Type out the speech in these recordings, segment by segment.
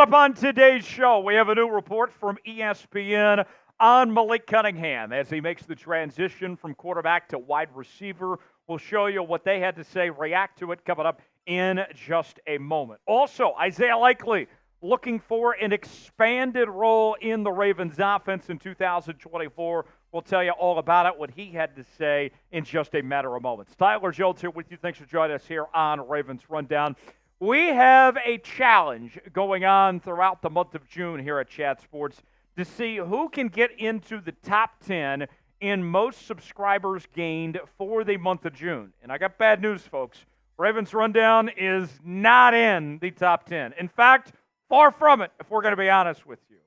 Coming up on today's show, we have a new report from ESPN on Malik Cunningham as he makes the transition from quarterback to wide receiver. We'll show you what they had to say, react to it, coming up in just a moment. Also, Isaiah Likely looking for an expanded role in the Ravens offense in 2024. We'll tell you all about it, what he had to say in just a matter of moments. Tyler Jones here with you. Thanks for joining us here on Ravens Rundown. We have a challenge going on throughout the month of June here at Chat Sports to see who can get into the top 10 in most subscribers gained for the month of June. And I got bad news, folks. Ravens Rundown is not in the top 10. In fact, far from it, if we're going to be honest with you.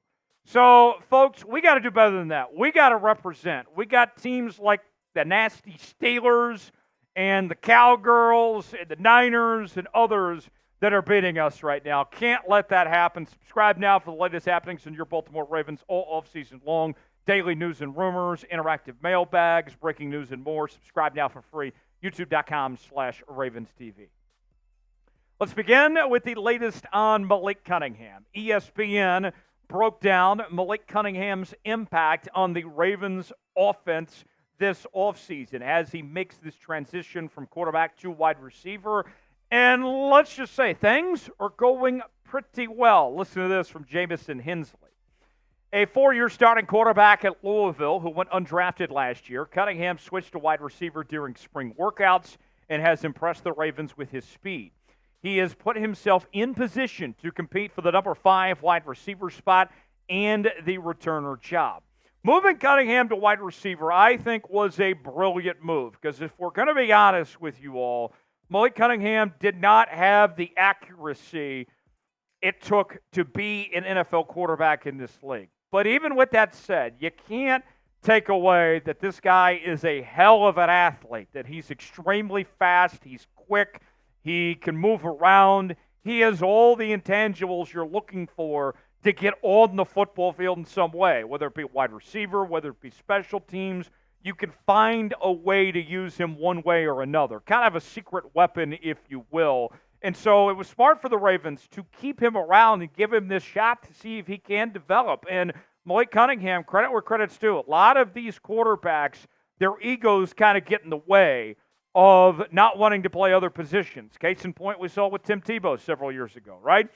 So, folks, we got to do better than that. We got to represent. We got teams like the nasty Steelers and the Cowgirls and the Niners and others that are beating us right now. Can't let that happen. Subscribe now for the latest happenings in your Baltimore Ravens all off-season long. Daily news and rumors, interactive mailbags, breaking news, and more. Subscribe now for free. YouTube.com/RavensTV. Let's begin with the latest on Malik Cunningham. ESPN broke down Malik Cunningham's impact on the Ravens offense this offseason as he makes this transition from quarterback to wide receiver. And let's just say things are going pretty well. Listen to this from Jamison Hensley. A 4-year starting quarterback at Louisville who went undrafted last year, Cunningham switched to wide receiver during spring workouts and has impressed the Ravens with his speed. He has put himself in position to compete for the number 5 wide receiver spot and the returner job. Moving Cunningham to wide receiver, I think, was a brilliant move because if we're going to be honest with you all, Malik Cunningham did not have the accuracy it took to be an NFL quarterback in this league. But even with that said, you can't take away that this guy is a hell of an athlete, that he's extremely fast, he's quick, he can move around, he has all the intangibles you're looking for to get on the football field in some way, whether it be wide receiver, whether it be special teams. You can find a way to use him one way or another, kind of a secret weapon, if you will. And so it was smart for the Ravens to keep him around and give him this shot to see if he can develop. And Malik Cunningham, credit where credit's due. A lot of these quarterbacks, their egos kind of get in the way of not wanting to play other positions. Case in point, we saw with Tim Tebow several years ago, right?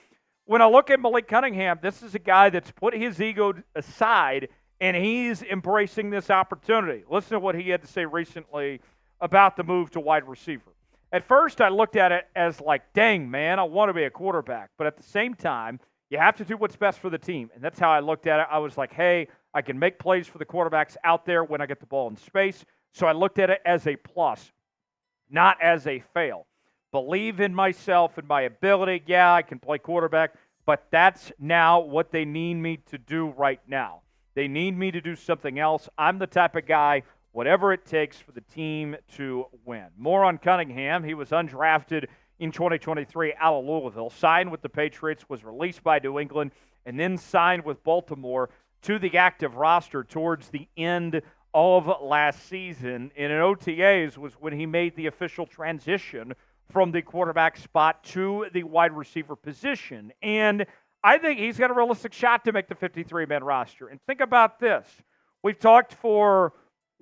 When I look at Malik Cunningham, this is a guy that's put his ego aside and he's embracing this opportunity. Listen to what he had to say recently about the move to wide receiver. At first, I looked at it as like, dang, man, I want to be a quarterback. But at the same time, you have to do what's best for the team. And that's how I looked at it. I was like, hey, I can make plays for the quarterbacks out there when I get the ball in space. So I looked at it as a plus, not as a fail. Believe in myself and my ability. Yeah, I can play quarterback. But that's now what they need me to do right now. They need me to do something else. I'm the type of guy, whatever it takes for the team to win. More on Cunningham. He was undrafted in 2023 out of Louisville, signed with the Patriots, was released by New England, and then signed with Baltimore to the active roster towards the end of last season. And in OTAs was when he made the official transition from the quarterback spot to the wide receiver position. And I think he's got a realistic shot to make the 53-man roster. And think about this. We've talked for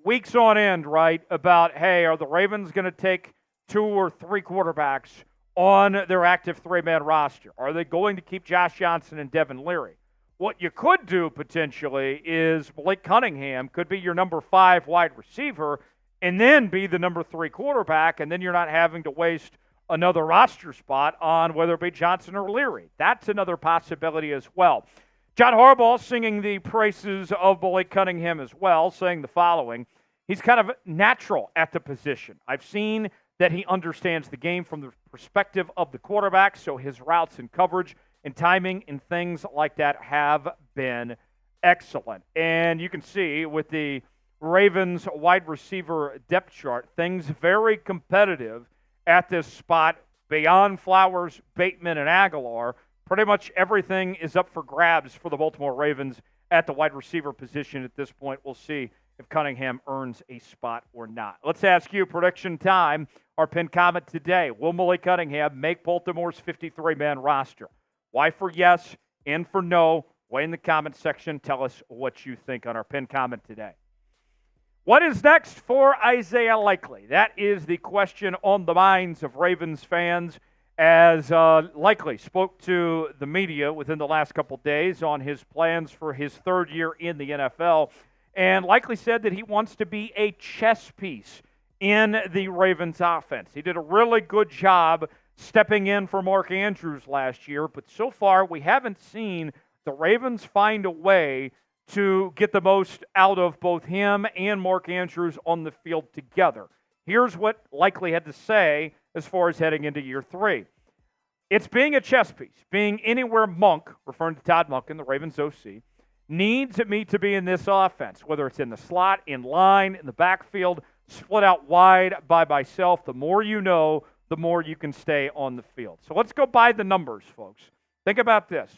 weeks on end, right, about, hey, are the Ravens going to take 2 or 3 quarterbacks on their active 3-man roster? Are they going to keep Josh Johnson and Devin Leary? What you could do potentially is Malik Cunningham could be your number 5 wide receiver and then be the number 3 quarterback, and then you're not having to waste another roster spot on whether it be Johnson or Leary. That's another possibility as well. John Harbaugh singing the praises of Malik Cunningham as well, saying the following: he's kind of natural at the position. I've seen that he understands the game from the perspective of the quarterback, so his routes and coverage and timing and things like that have been excellent. And you can see with the Ravens wide receiver depth chart, things very competitive at this spot beyond Flowers, Bateman, and Aguilar. Pretty much everything is up for grabs for the Baltimore Ravens at the wide receiver position at this point. We'll see if Cunningham earns a spot or not. Let's ask you, prediction time. Our pinned comment today: will Malik Cunningham make Baltimore's 53-man roster? Y for yes, and for no, weigh in the comment section. Tell us what you think on our pinned comment today. What is next for Isaiah Likely? That is the question on the minds of Ravens fans as Likely spoke to the media within the last couple days on his plans for his third year in the NFL. And Likely said that he wants to be a chess piece in the Ravens offense. He did a really good job stepping in for Mark Andrews last year, but so far we haven't seen the Ravens find a way to get the most out of both him and Mark Andrews on the field together. Here's what Likely had to say as far as heading into year 3. It's being a chess piece, being anywhere Monk, referring to Todd Monken, the Ravens OC, needs me to be in this offense, whether it's in the slot, in line, in the backfield, split out wide by myself. The more you know, the more you can stay on the field. So let's go by the numbers, folks. Think about this.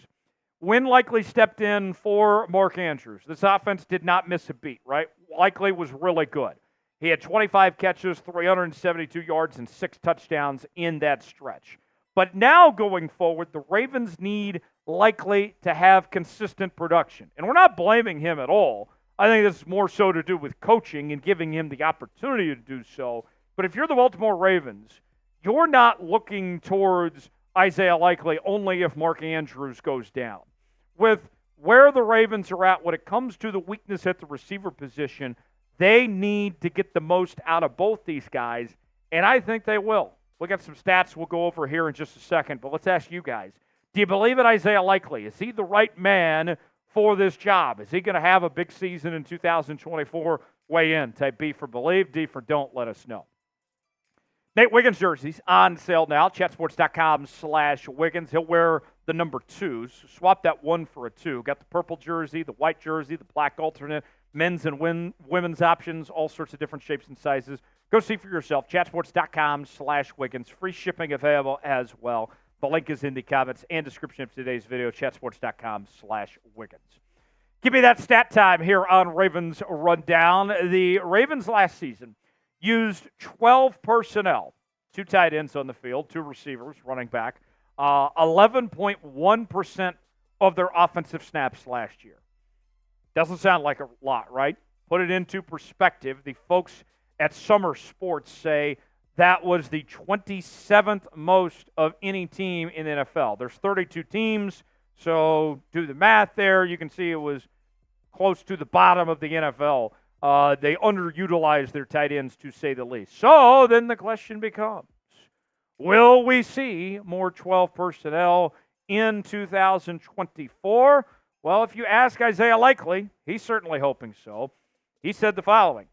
When Likely stepped in for Mark Andrews, this offense did not miss a beat, right? Likely was really good. He had 25 catches, 372 yards, and 6 touchdowns in that stretch. But now going forward, the Ravens need Likely to have consistent production. And we're not blaming him at all. I think this is more so to do with coaching and giving him the opportunity to do so. But if you're the Baltimore Ravens, you're not looking towards Isaiah Likely only if Mark Andrews goes down. With where the Ravens are at when it comes to the weakness at the receiver position, they need to get the most out of both these guys, and I think they will. We got some stats we'll go over here in just a second, but let's ask you guys. Do you believe in Isaiah Likely? Is he the right man for this job? Is he going to have a big season in 2024? Weigh in. Type B for believe, D for don't. Let us know. Nate Wiggins jerseys on sale now. Chatsports.com/Wiggins. He'll wear the number 2s. Swap that 1 for a 2. Got the purple jersey, the white jersey, the black alternate, men's and women's options, all sorts of different shapes and sizes. Go see for yourself. Chatsports.com/Wiggins. Free shipping available as well. The link is in the comments and description of today's video. Chatsports.com/Wiggins. Give me that stat time here on Ravens Rundown. The Ravens last season used 12 personnel, 2 tight ends on the field, 2 receivers, running back, 11.1% of their offensive snaps last year. Doesn't sound like a lot, right? Put it into perspective. The folks at Summer Sports say that was the 27th most of any team in the NFL. There's 32 teams, so do the math there. You can see it was close to the bottom of the NFL. They underutilized their tight ends, to say the least. So then the question becomes, will we see more 12 personnel in 2024? Well, if you ask Isaiah Likely, he's certainly hoping so. He said the following.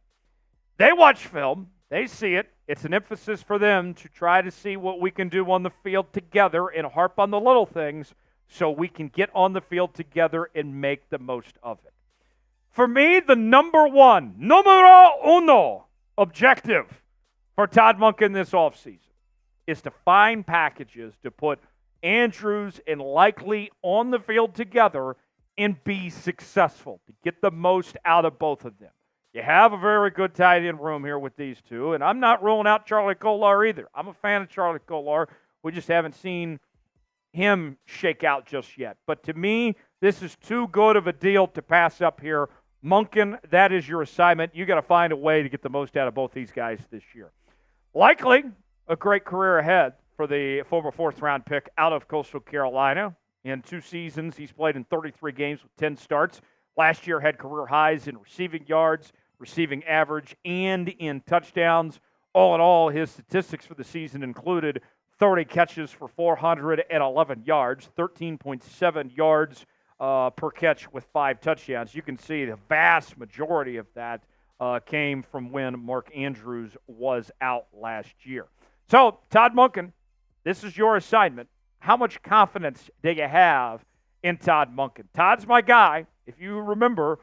They watch film. They see it. It's an emphasis for them to try to see what we can do on the field together and harp on the little things so we can get on the field together and make the most of it. For me, the numero uno objective for Todd Monken this offseason is to find packages to put Andrews and Likely on the field together and be successful, to get the most out of both of them. You have a very good tight end room here with these two, and I'm not ruling out Charlie Kolar either. I'm a fan of Charlie Kolar. We just haven't seen him shake out just yet. But to me, this is too good of a deal to pass up here. Monken, that is your assignment. You got to find a way to get the most out of both these guys this year. Likely a great career ahead for the former 4th-round pick out of Coastal Carolina. In 2 seasons, he's played in 33 games with 10 starts. Last year had career highs in receiving yards, receiving average, and in touchdowns. All in all, his statistics for the season included 30 catches for 411 yards, 13.7 yards per catch with 5 touchdowns. You can see the vast majority of that came from when Mark Andrews was out last year. So, Todd Monken, this is your assignment. How much confidence do you have in Todd Monken? Todd's my guy. If you remember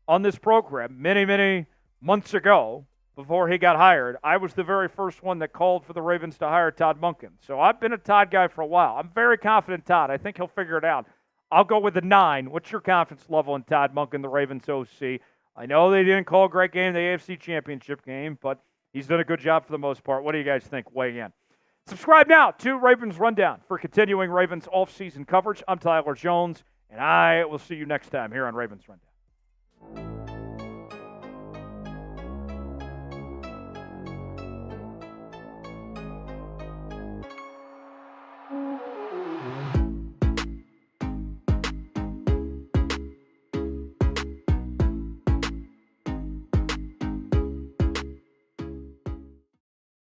on this program many, many months ago, before he got hired, I was the very first one that called for the Ravens to hire Todd Monken. So I've been a Todd guy for a while. I'm very confident in Todd. I think he'll figure it out. I'll go with a 9. What's your confidence level in Todd Monken, the Ravens OC? I know they didn't call a great game, the AFC Championship game, but he's done a good job for the most part. What do you guys think? Weigh in. Subscribe now to Ravens Rundown for continuing Ravens off-season coverage. I'm Tyler Jones, And I will see you next time here on Ravens Rundown.